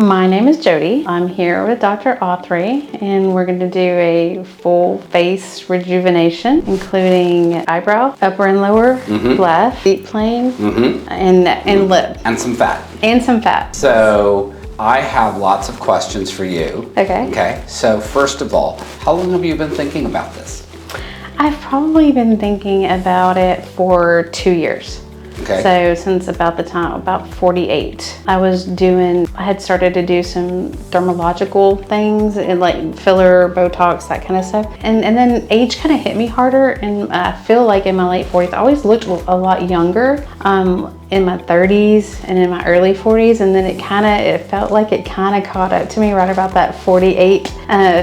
My name is Jodie. I'm here with Dr. ATHRÉ, and we're going to do a full face rejuvenation, including eyebrow, upper and lower, left, deep plane, and lip. And some fat. And some fat. So I have lots of questions for you. Okay. Okay. So first of all, how long have you been thinking about this? I've probably been thinking about it for 2 years. Okay. So since about 48, I had started to do some dermatological things and like filler, Botox, that kind of stuff. And then age kind of hit me harder, and I feel like in my late 40s, I always looked a lot younger in my 30s and in my early 40s. And then it felt like it kind of caught up to me right about that 48,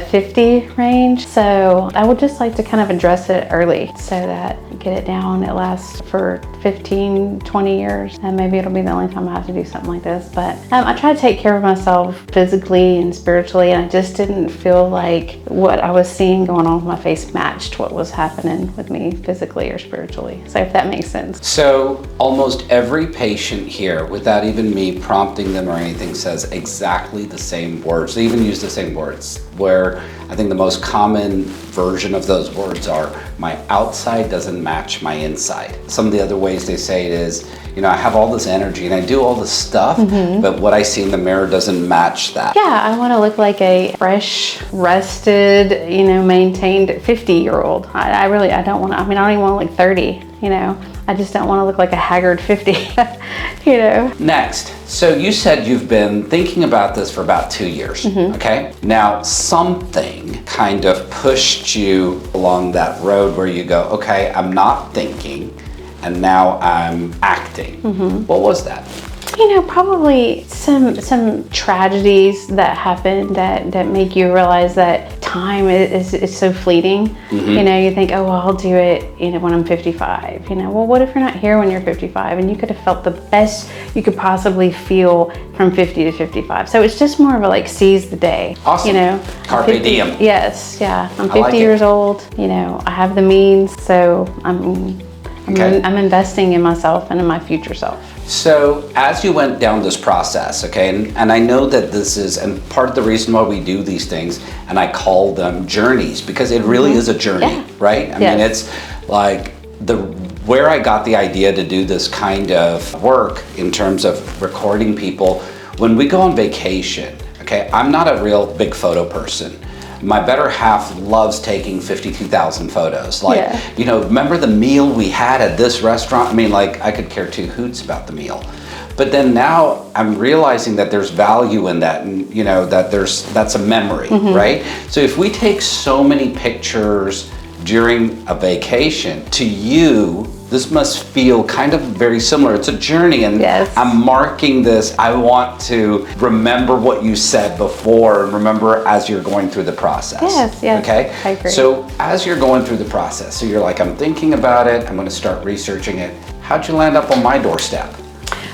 50 range. So I would just like to kind of address it early so that get it down. It lasts for 15, 20 years, and maybe it'll be the only time I have to do something like this. But I try to take care of myself physically and spiritually, and I just didn't feel like what I was seeing going on with my face matched what was happening with me physically or spiritually. So if that makes sense. So almost every patient here, without even me prompting them or anything, says exactly the same words. They even use the same words, where I think the most common version of those words are, my outside doesn't match my inside. Some of the other ways they say it is, I have all this energy and I do all this stuff, but what I see in the mirror doesn't match that. Yeah, I want to look like a fresh, rested, maintained 50-year-old. I don't want to, I don't even want to look 30, I just don't want to look like a haggard 50, Next, so you said you've been thinking about this for about 2 years, okay? Now, something kind of pushed you along that road where you go, okay, I'm not thinking, and now I'm acting. What was that? Probably some tragedies that happen that make you realize that time is so fleeting. You think, oh, well, I'll do it, when I'm 55. Well, what if you're not here when you're 55? And you could have felt the best you could possibly feel from 50 to 55. So it's just more of a seize the day. Awesome. Carpe diem. Yes, yeah. I'm 50 years old. I have the means, so I'm investing in myself and in my future self. So as you went down this process, okay, and I know that this is, and part of the reason why we do these things, and I call them journeys, because it really is a journey, right? I mean, it's like where I got the idea to do this kind of work in terms of recording people, when we go on vacation, okay, I'm not a real big photo person. My better half loves taking 52,000 photos. Remember the meal we had at this restaurant? I could care two hoots about the meal. But then now I'm realizing that there's value in that, and that's a memory, right? So if we take so many pictures during a vacation, to you, this must feel kind of very similar. It's a journey, and I'm marking this. I want to remember what you said before and remember as you're going through the process. Yes, okay? I agree. So as you're going through the process, so you're like, I'm thinking about it, I'm gonna start researching it. How'd you land up on my doorstep?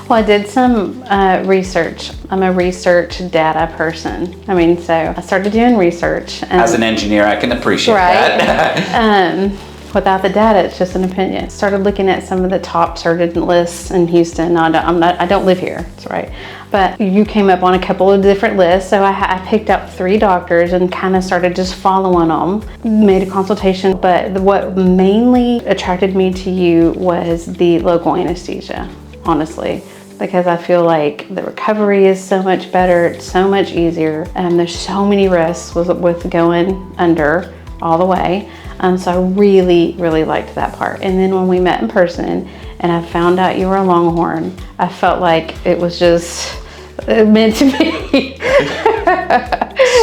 Well, I did some research. I'm a research data person. So I started doing research. As an engineer, I can appreciate that. Without the data, it's just an opinion. Started looking at some of the top surgeon lists in Houston. I don't live here, that's right. But you came up on a couple of different lists, so I picked up 3 doctors and kind of started just following them. Made a consultation, but what mainly attracted me to you was the local anesthesia, honestly. Because I feel like the recovery is so much better, it's so much easier, and there's so many risks with going under all the way. So I really, really liked that part. And then when we met in person and I found out you were a Longhorn, I felt like it was just meant to be.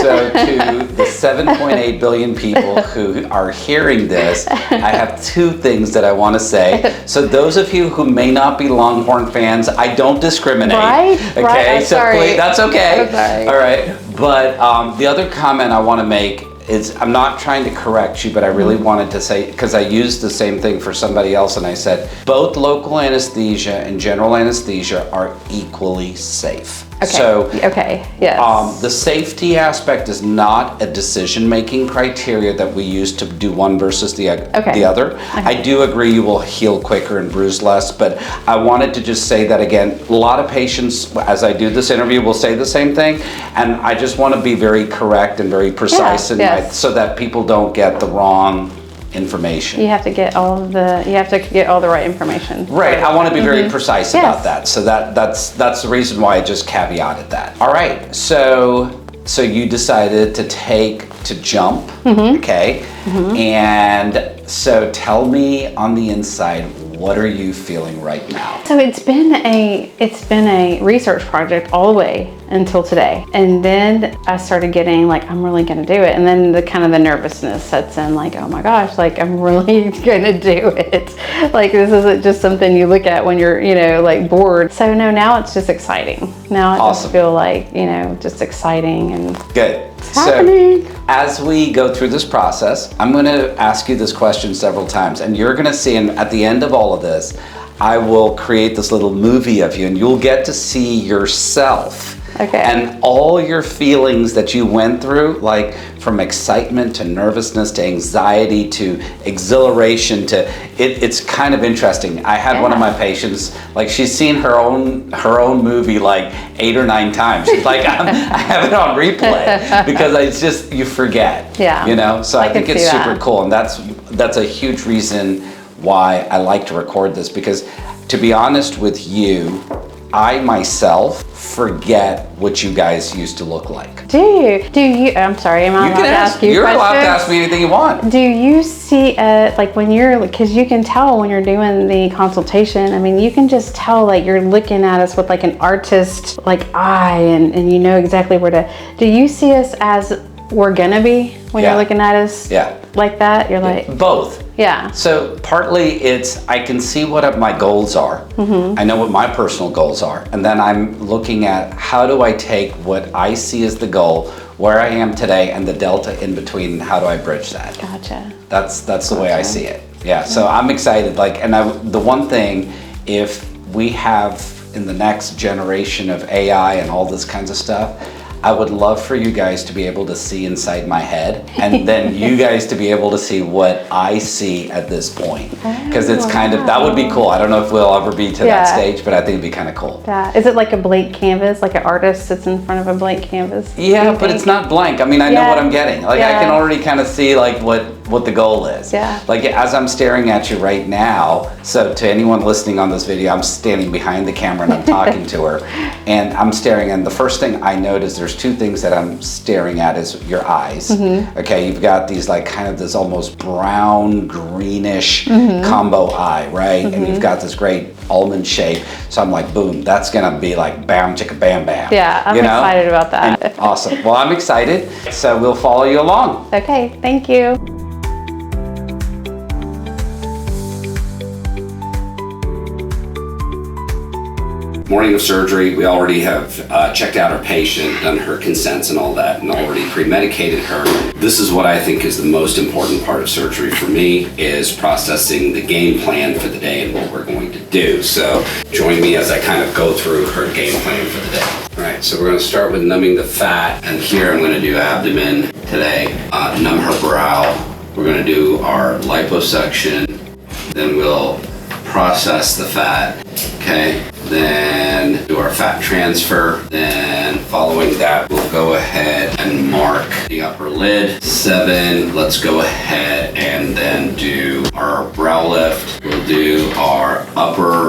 So to the 7.8 billion people who are hearing this, I have 2 things that I want to say. So those of you who may not be Longhorn fans, I don't discriminate. Okay, right. So sorry. please, that's okay. I'm sorry. All right, but the other comment I want to make is, I'm not trying to correct you, but I really wanted to say, because I used the same thing for somebody else, and I said, both local anesthesia and general anesthesia are equally safe. Okay. So, yes. the safety aspect is not a decision-making criteria that we use to do one versus the other. I do agree you will heal quicker and bruise less, but I wanted to just say that again, a lot of patients, as I do this interview, will say the same thing, and I just want to be very correct and very precise so that people don't get the wrong information. You have to get all the right information. Right. I want to be very precise about that. So that's the reason why I just caveated that. All right. So you decided to jump. Okay. And so tell me on the inside, what are you feeling right now? So it's been a research project all the way until today. And then I started getting like, I'm really gonna do it. And then the kind of the nervousness sets in, like, oh my gosh, like I'm really gonna do it. Like this isn't just something you look at when you're, like bored. So no, now it's just exciting. Now I just feel like, just exciting and good. Happening. So as we go through this process, I'm going to ask you this question several times, and you're going to see, and at the end of all of this, I will create this little movie of you, and you'll get to see yourself. Okay. And all your feelings that you went through, like from excitement to nervousness to anxiety to exhilaration to it's kind of interesting. I had one of my patients, like she's seen her own movie like 8 or 9 times. She's like, I have it on replay because it's just, you forget. Yeah. So I think it's super cool, and that's a huge reason why I like to record this, because to be honest with you, I myself forget what you guys used to look like. Do you, I'm sorry, am I allowed to ask you You're questions? allowed to ask me anything you want. Do you see like when because you can tell when you're doing the consultation, I mean, you can just tell like you're looking at us with like an artist like eye and you know exactly where to, do you see us as we're gonna be when you're looking at us like that? You're like? Both. Yeah. So partly it's, I can see what my goals are. I know what my personal goals are. And then I'm looking at how do I take what I see as the goal, where I am today, and the delta in between, and how do I bridge that? Gotcha. That's the way I see it. Yeah, so I'm excited. Like, and the one thing, if we have in the next generation of AI and all this kinds of stuff, I would love for you guys to be able to see inside my head, and then you guys to be able to see what I see at this point. Because it's kind of, that would be cool. I don't know if we'll ever be to that stage, but I think it'd be kind of cool. Yeah. Is it like a blank canvas, like an artist sits in front of a blank canvas? Yeah, but it's not blank. I mean, I know what I'm getting. Like I can already kind of see like what the goal is. Yeah. Like as I'm staring at you right now, so to anyone listening on this video, I'm standing behind the camera and I'm talking to her, and I'm staring, and the first thing I notice, there's 2 things that I'm staring at is your eyes. Okay, you've got these like kind of this almost brown greenish combo eye, right? And you've got this great almond shape. So I'm like, boom, that's gonna be like bam chicka bam bam. Yeah, I'm excited about that. And awesome. Well, I'm excited. So we'll follow you along. Okay, thank you. Morning of surgery, we already have checked out our patient, done her consents and all that, and already pre-medicated her. This is what I think is the most important part of surgery for me, is processing the game plan for the day and what we're going to do. So join me as I kind of go through her game plan for the day. All right, so we're going to start with numbing the fat, and here I'm going to do abdomen today, numb her brow. We're going to do our liposuction, then we'll process the fat, okay? Then do our fat transfer. Then following that, we'll go ahead and mark the upper lid. 7, let's go ahead and then do our brow lift. We'll do our upper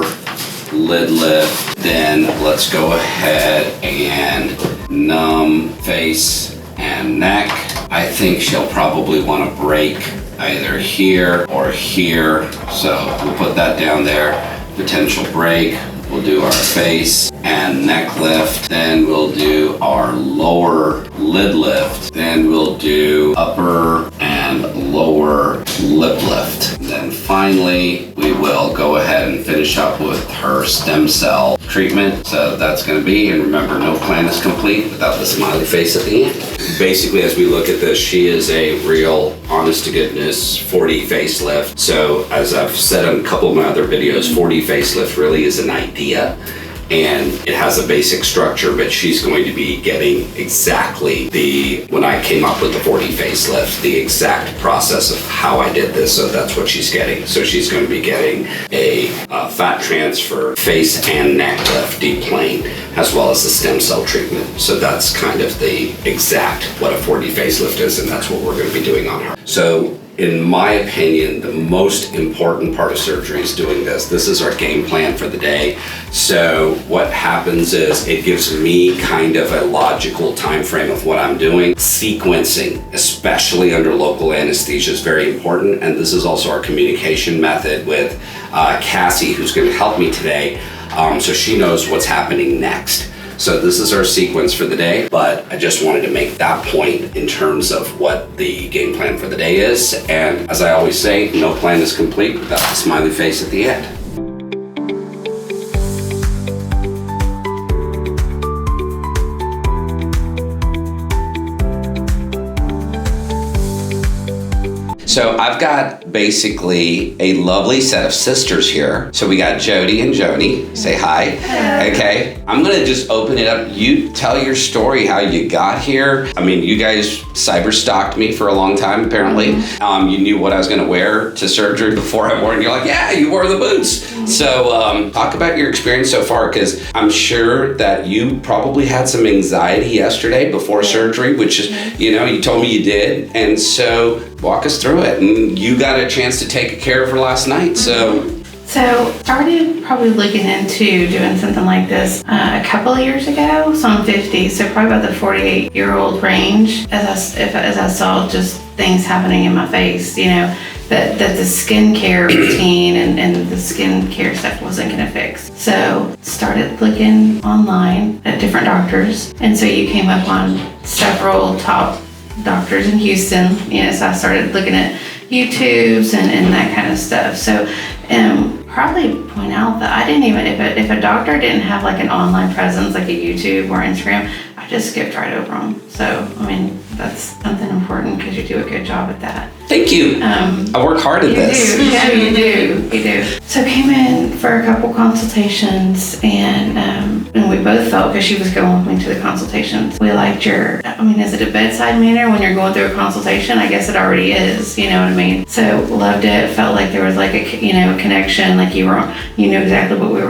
lid lift. Then let's go ahead and numb face and neck. I think she'll probably want to break either here or here. So we'll put that down there. Potential break. We'll do our face and neck lift. Then we'll do our lower lid lift. Then we'll do upper and lower lip lift. Then finally, we will go ahead and finish up with her stem cell treatment. So that's going to be, and remember, no plan is complete without the smiley face at the end. Basically, as we look at this, she is a real, honest to goodness 4D facelift. So as I've said in a couple of my other videos, 4D facelift really is an idea. and it has a basic structure, but she's going to be getting exactly when I came up with the 4D facelift, the exact process of how I did this, so that's what she's getting. So she's going to be getting a fat transfer, face and neck lift, deep plane, as well as the stem cell treatment. So that's kind of the exact what a 4D facelift is, and that's what we're going to be doing on her. So in my opinion, the most important part of surgery is doing this. This is our game plan for the day. So what happens is it gives me kind of a logical time frame of what I'm doing. Sequencing, especially under local anesthesia, is very important. And this is also our communication method with Cassie, who's going to help me today. So she knows what's happening next. So this is our sequence for the day, but I just wanted to make that point in terms of what the game plan for the day is. And as I always say, no plan is complete without the smiley face at the end. So I've got basically a lovely set of sisters here. So we got Jodie and Jodie. Say hi. Hello. Okay. I'm gonna just open it up. You tell your story, how you got here. I mean, you guys cyber stalked me for a long time, apparently. You knew what I was gonna wear to surgery before I wore it. And you're like, yeah, you wore the boots. So talk about your experience so far, because I'm sure that you probably had some anxiety yesterday before surgery, which is, you told me you did. And so walk us through it. And you got a chance to take care of her last night, so. So started probably looking into doing something like this a couple of years ago. So I'm 50, so probably about the 48-year-old range. As I saw just things happening in my face, that the skincare routine and the skincare stuff wasn't gonna fix. So started looking online at different doctors, and so you came up on several top doctors in Houston. So I started looking at YouTubes and that kind of stuff. So probably point out that I didn't even, if a doctor didn't have like an online presence like a YouTube or Instagram, I just skipped right over them. So I mean, that's something important because you do a good job at that. Thank you. I work hard at this. Yeah, you do. So came in for a couple consultations, and we both felt, because she was going with me to the consultations, we liked is it a bedside manner when you're going through a consultation? I guess it already is, you know what I mean? So loved it. Felt like there was like a connection, like you knew exactly what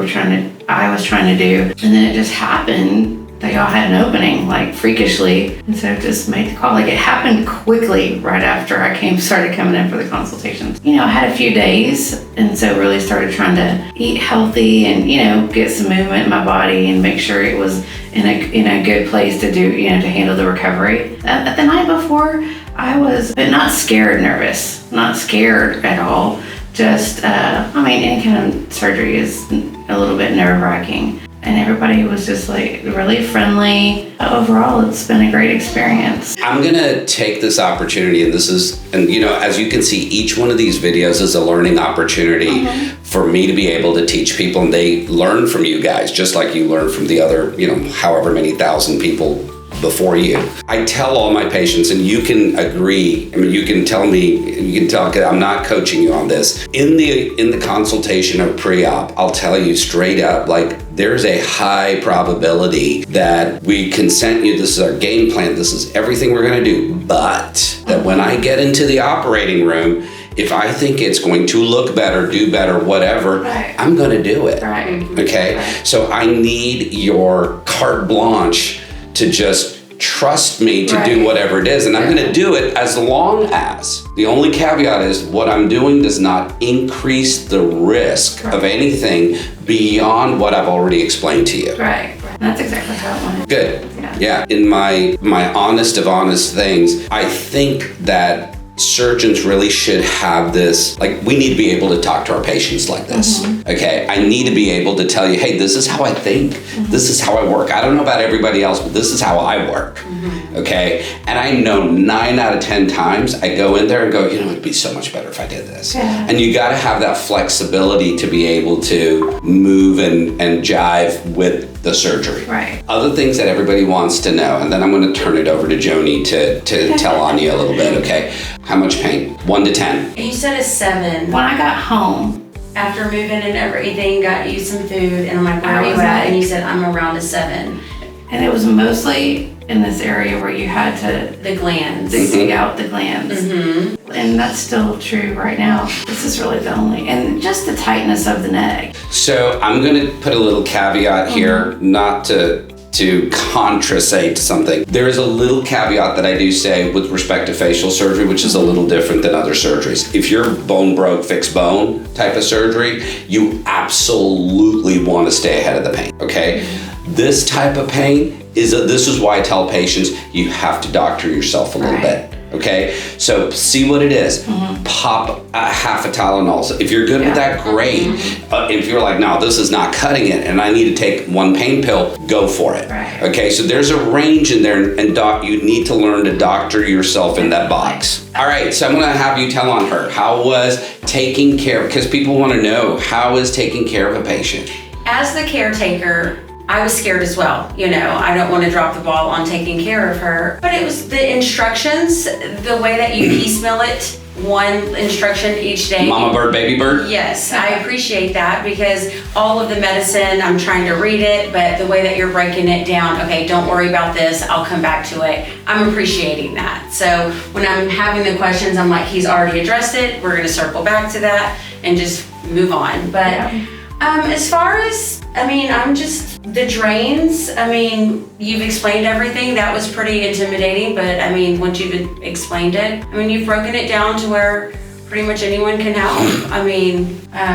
I was trying to do. And then it just happened. They all had an opening, like freakishly, and so just made the call. Like it happened quickly right after I started coming in for the consultations. I had a few days, and so really started trying to eat healthy and get some movement in my body and make sure it was in a good place to do to handle the recovery. The night before, I was, but not scared, nervous, not scared at all. Just any kind of surgery is a little bit nerve-wracking. And everybody was just like really friendly. Overall, it's been a great experience. I'm gonna take this opportunity, and as you can see, each one of these videos is a learning opportunity for me to be able to teach people, and they learn from you guys, just like you learn from the other, however many thousand people before you. I tell all my patients, and you can agree, you can tell, I'm not coaching you on this. In the consultation or pre-op, I'll tell you straight up, like, there's a high probability that we consent you, this is our game plan, this is everything we're gonna do, but that when I get into the operating room, if I think it's going to look better, do better, whatever, right, I'm gonna do it, right. Okay? Right. So I need your carte blanche to just trust me to do whatever it is, and I'm going to do it as long as, the only caveat is what I'm doing does not increase the risk of anything beyond what I've already explained to you. Right. That's exactly how I want it. Good. Yeah. In my honest of honest things, I think that surgeons really should have this, like, we need to be able to talk to our patients like this, okay? I need to be able to tell you, hey, this is how I think, this is how I work. I don't know about everybody else, but this is how I work, okay? And I know 9 out of 10 times I go in there and go, it'd be so much better if I did this. Yeah. And you gotta have that flexibility to be able to move and jive with the surgery. Right. Other things that everybody wants to know, and then I'm gonna turn it over to Joni to tell Anya a little bit, okay? How much pain? 1 to 10. You said a 7. When I got home, after moving and everything, got you some food, and I'm like, where are you at? And you said, I'm around a 7. And it was mostly in this area where you had to The glands. dig out the glands. And that's still true right now. This is really the only, and just the tightness of the neck. So I'm going to put a little caveat here, not to contrastate something. There is a little caveat that I do say with respect to facial surgery, which is a little different than other surgeries. If you're bone broke, fixed bone type of surgery, you absolutely want to stay ahead of the pain, okay? This type of pain this is why I tell patients you have to doctor yourself a little bit. Okay, so see what it is. Pop half a Tylenol. So if you're good with that, great. If you're like, no, this is not cutting it, and I need to take one pain pill, go for it. Okay, so there's a range in there, and you need to learn to doctor yourself in that box. All right, so I'm gonna have you tell on her. How was taking care, because people wanna know, how is taking care of a patient? As the caretaker, I was scared as well. You know, I don't want to drop the ball on taking care of her. But it was the instructions, the way that you piecemeal it, one instruction each day. Mama bird, baby bird? Yes, I appreciate that, because all of the medicine, I'm trying to read it, but the way that you're breaking it down, okay, don't worry about this, I'll come back to it. I'm appreciating that. So when I'm having the questions, I'm like, he's already addressed it. We're going to circle back to that and just move on. But as far as, I'm just, the drains, you've explained everything. That was pretty intimidating, but once you've explained it, you've broken it down to where pretty much anyone can help.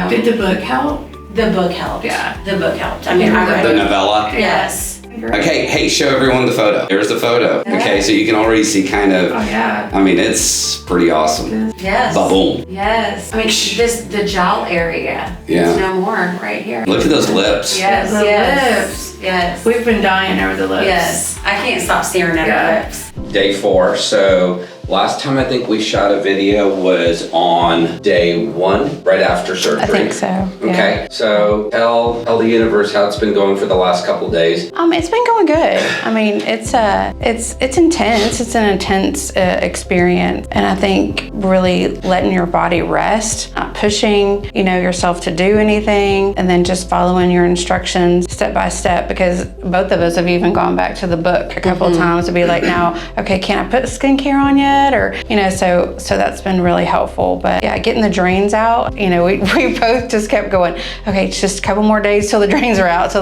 Did the book help? The book helped. Yeah. The book helped. I read the novella? Yes. Okay, hey, show everyone the photo. There's the photo. Okay, so you can already see kind of, it's pretty awesome. Yes. Ba-boom. Yes. The jowl area. Yeah. There's no more right here. Look at those lips. Yes, The lips. Yes. We've been dying over the lips. Yes. I can't stop staring at her lips. Day 4, so last time I think we shot a video was on day 1, right after surgery. I think so. Okay, so tell the universe how it's been going for the last couple of days. It's been going good. It's intense. It's an intense experience, and I think really letting your body rest, not pushing, yourself to do anything, and then just following your instructions step by step. Because both of us have even gone back to the book a couple of times to be like, now, okay, can I put skincare on yet? Or so that's been really helpful. But yeah, getting the drains out, we both just kept going, okay, it's just a couple more days till the drains are out,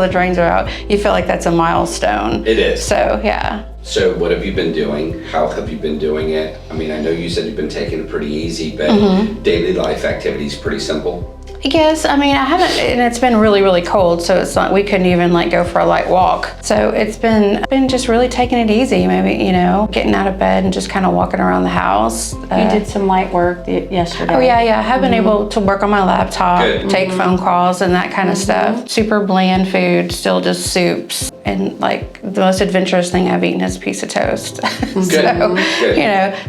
You feel like that's a milestone. It is. So yeah. So what have you been doing? How have you been doing it? I know you said you've been taking it pretty easy, but daily life activities pretty simple. Yes, I haven't, and it's been really, really cold, so it's not, we couldn't even go for a light walk. So it's been just really taking it easy, maybe, getting out of bed and just kind of walking around the house. You did some light work yesterday. Oh yeah, I have been able to work on my laptop, take phone calls and that kind of stuff. Super bland food, still just soups. And the most adventurous thing I've eaten is a piece of toast. So,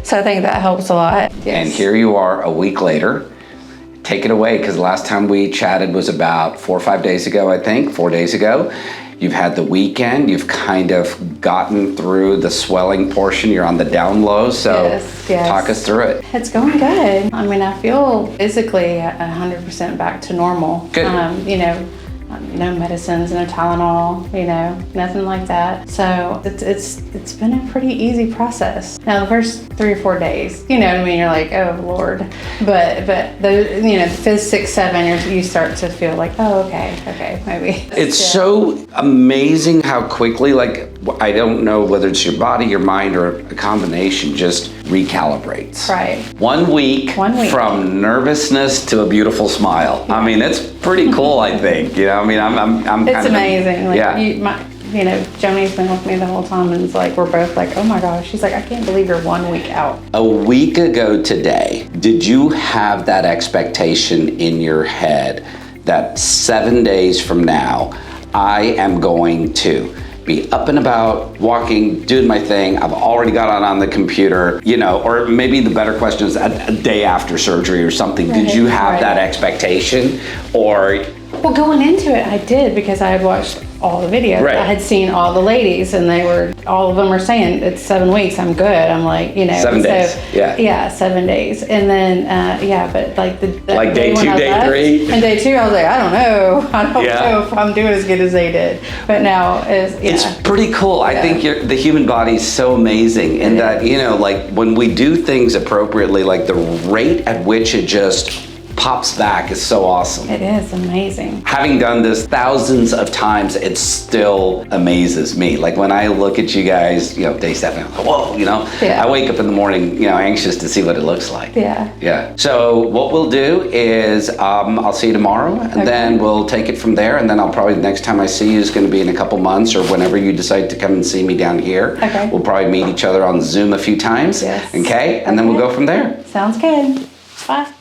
so I think that helps a lot. Yes. And here you are a week later. Take it away, because last time we chatted was about 4 or 5 days ago, I think, 4 days ago. You've had the weekend, you've kind of gotten through the swelling portion, you're on the down low, so yes. Talk us through it. It's going good. I feel physically 100% back to normal. Good. No medicines, no Tylenol, nothing like that. So it's been a pretty easy process. Now the first 3 or 4 days, you're like, oh Lord. But the the 5th, 6th, 7th, you start to feel like, oh okay, maybe. It's so amazing how quickly, I don't know whether it's your body, your mind, or a combination, just recalibrates. Right. 1 week, from nervousness to a beautiful smile. It's pretty cool, I think. I'm it's amazing. Joni's been with me the whole time, and it's we're both oh my gosh. She's like, I can't believe you're 1 week out. A week ago today, did you have that expectation in your head that 7 days from now, I am going to be up and about, walking, doing my thing. I've already got on the computer, or maybe the better question is a day after surgery or something. Right, did you have that expectation, or? Well, going into it, I did, because I had watched all the videos. Right. I had seen all the ladies, and all of them are saying it's 7 weeks. I'm good. I'm like, 7 days. Yeah. Yeah, 7 days, and then but like like day 2, day 3, and day 2, I was like, I don't know. I don't know if I'm doing as good as they did. But now it's pretty cool. I think the human body is so amazing in that, like when we do things appropriately, like the rate at which it just pops back is so awesome. It is amazing. Having done this thousands of times, it still amazes me. Like when I look at you guys, day 7, I'm like, whoa, Yeah. I wake up in the morning, anxious to see what it looks like. Yeah. Yeah. So what we'll do is I'll see you tomorrow, and then we'll take it from there. And then I'll probably, the next time I see you is going to be in a couple months, or whenever you decide to come and see me down here. Okay. We'll probably meet each other on Zoom a few times. Yes. Okay? And then we'll go from there. Sounds good. Bye.